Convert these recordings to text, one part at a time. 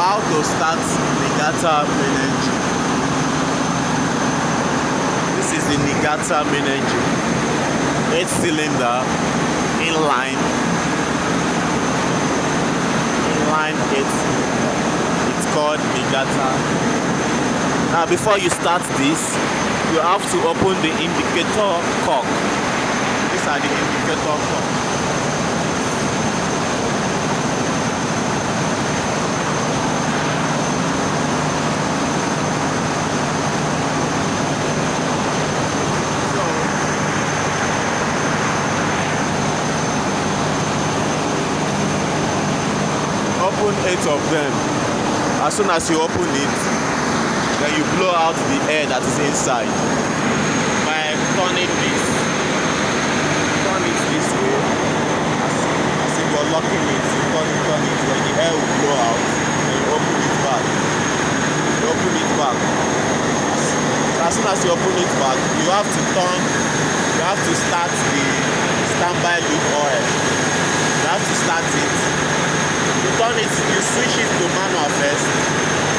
how to start Niigata main engine. This is the Niigata main engine. 8-cylinder, inline 8-cylinder. It's called Niigata. Now before you start this, you have to open the indicator cock. These are the indicator cock. Open 8 of them. As soon as you open it, then you blow out the air that is inside by turning this. Turn it this way, as if you're locking it. You turn it, then the air will blow out. Then you open it back. You open it back. So as soon as you open it back, you have to start the standby loop oil. You have to start it. You turn it, you switch it to manual first.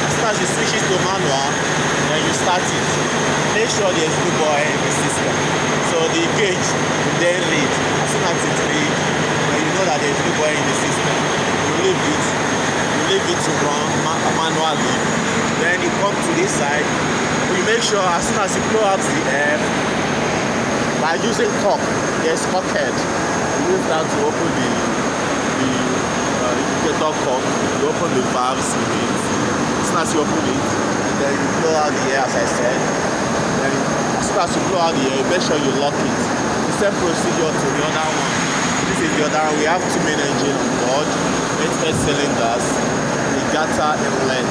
As soon as you switch it to manual, then you start it. Make sure there's no oil in the system. So the gauge will then read. As soon as it reads, then you know that there's no oil in the system. You leave it to run manually. Then you come to this side. You make sure as soon as you blow out the air, by using cock, there's cock head. You use that to open the indicator cock. You open the valves in it. As soon as you open it, then you blow out the air, as I said. Then as soon as you blow out the air, you make sure you lock it. The same procedure to the other one. This is the other one. We have 2 main engines on board, 8 cylinders. Niigata inline.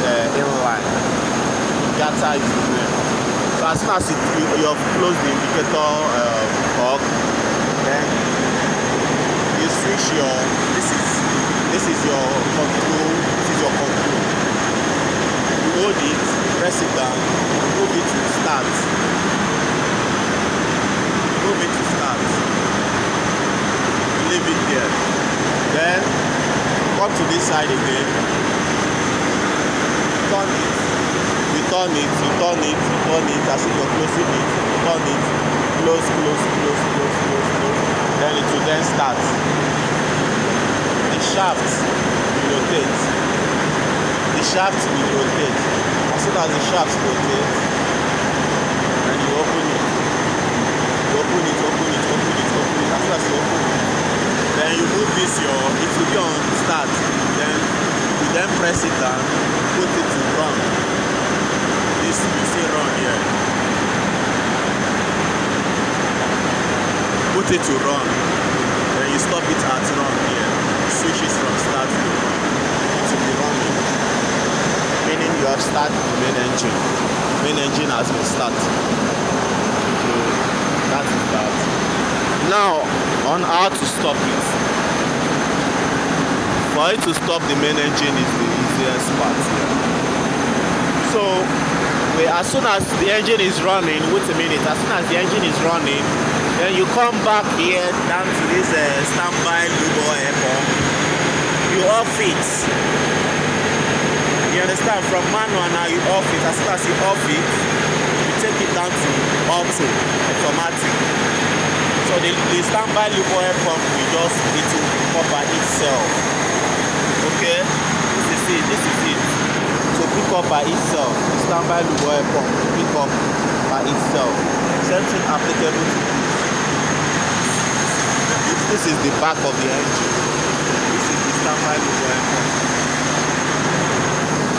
Niigata is the name. So as soon as you have closed the indicator cock, then you switch your. This is your control. You hold it, press it down, move it to start. Leave it there. Then come to this side again. Turn it. As if you're closing it. Turn it. Close. Then it will then start. The shaft will rotate. As soon as the shaft rotates, then you open it. As soon as you open it, then you move this it will be on start. Then you press it down, put it to run. This you see run here. Put it to run. Then you stop it at run here. Switch it from start to run. It will be running. Meaning you have started the main engine. Main engine has been started. So that is that. Now on how to stop it. For it to stop the main engine is the easiest part here. So as soon as the engine is running, wait a minute, as soon as the engine is running, then you come back here down to this standby lube oil pump. You off it. You understand? From manual now you off it. As soon as you off it, you take it down to auto, automatic. So the standby lube oil pump will pick up by itself. Okay? This is it. To pick up by itself. The standby lube oil pump will pick up by itself. Same thing applicable to this. This is the back of the engine. This is the standby lube oil pump.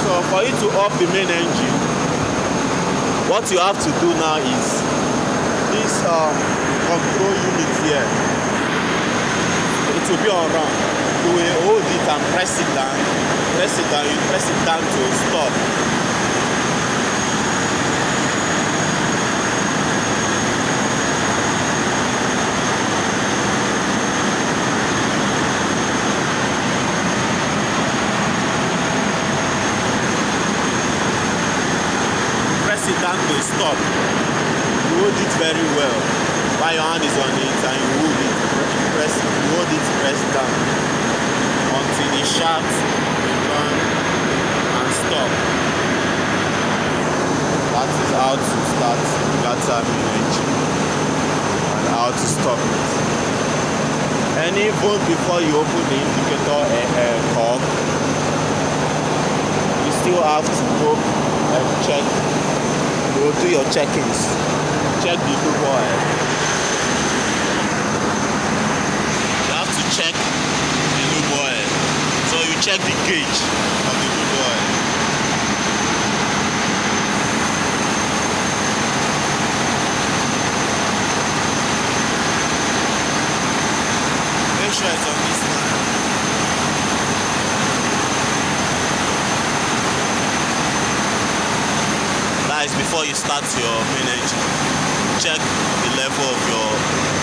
So for you to off the main engine, what you have to do now is this control unit here. It will be on run. You will hold it and press it down. You press it down to stop. Press it down to stop. You hold it very well. While your hand is on it and you hold it, hold it, press down until the shaft turn and That is how to start Gata main engine and how to stop it. And even before you open the indicator cock, you still have to go and check. You will do your check-ins. Check the lube oil. You have to check the lube oil. So you check the gauge of the lube oil. Make sure it's on this line. That is before you start your main engine. Check the level of your